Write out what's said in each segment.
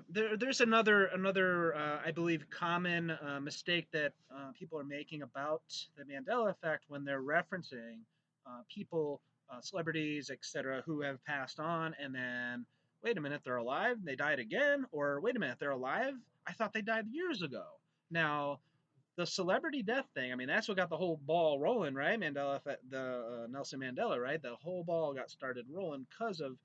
There's another I believe common mistake that people are making about the Mandela effect when they're referencing people, celebrities, etc., who have passed on, and then wait a minute, they're alive, they died again, or wait a minute, they're alive, I thought they died years ago. Now, the celebrity death thing, I mean, that's what got the whole ball rolling, right? Mandela, the Nelson Mandela, right? The whole ball got started rolling because of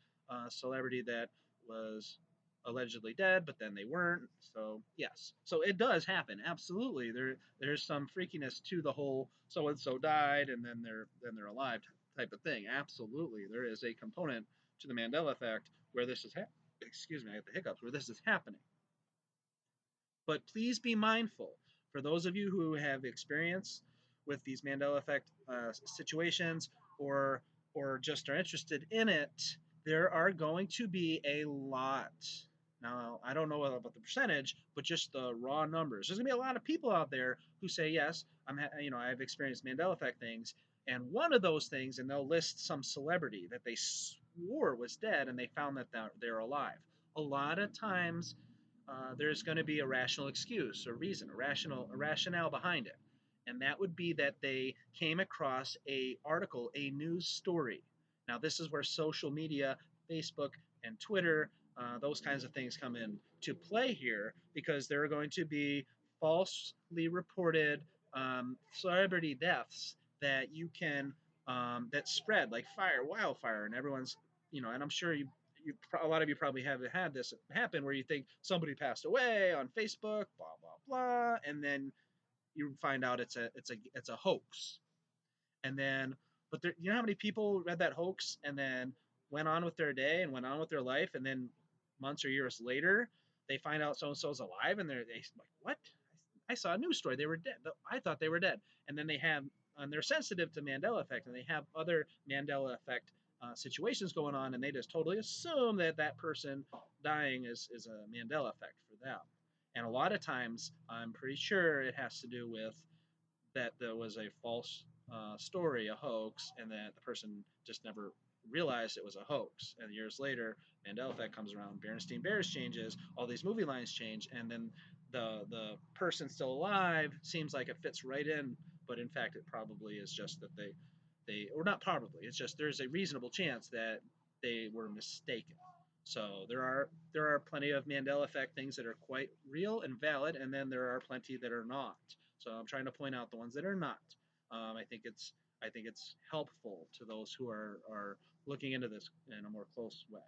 celebrity that was allegedly dead, but then they weren't. So yes, so it does happen. Absolutely, there's some freakiness to the whole so and so died and then they're alive type of thing. Absolutely, there is a component to the Mandela effect where this is excuse me, I have the hiccups, where this is happening. But please be mindful for those of you who have experience with these Mandela effect situations, or just are interested in it. There are going to be a lot. Now, I don't know about the percentage, but just the raw numbers. There's going to be a lot of people out there who say, yes, I've experienced Mandela effect things. And one of those things, and they'll list some celebrity that they swore was dead and they found that they're alive. A lot of times there's going to be a rational excuse or reason, a rationale behind it, and that would be that they came across a article, a news story. Now, this is where social media, Facebook and Twitter, those kinds of things come in to play here because there are going to be falsely reported celebrity deaths that you can that spread like wildfire, and everyone's and I'm sure a lot of you probably have had this happen where you think somebody passed away on Facebook, blah blah blah, and then you find out it's a hoax. And then, but you know how many people read that hoax and then went on with their day and went on with their life, and then months or years later they find out so and so's alive, and they like, what? I saw a news story, they were dead. I thought they were dead, and then they're sensitive to Mandela effect, and they have other Mandela effect situations going on, and they just totally assume that that person dying is a Mandela effect for them. And a lot of times, I'm pretty sure it has to do with that there was a false story, a hoax, and that the person just never realized it was a hoax. And years later, Mandela effect comes around, Berenstain Bears changes, all these movie lines change, and then the person still alive seems like it fits right in, but in fact, it probably is just that they or not probably, it's just there's a reasonable chance that they were mistaken. So there are plenty of Mandela effect things that are quite real and valid, and then there are plenty that are not. So I'm trying to point out the ones that are not. I think it's helpful to those who are looking into this in a more close way.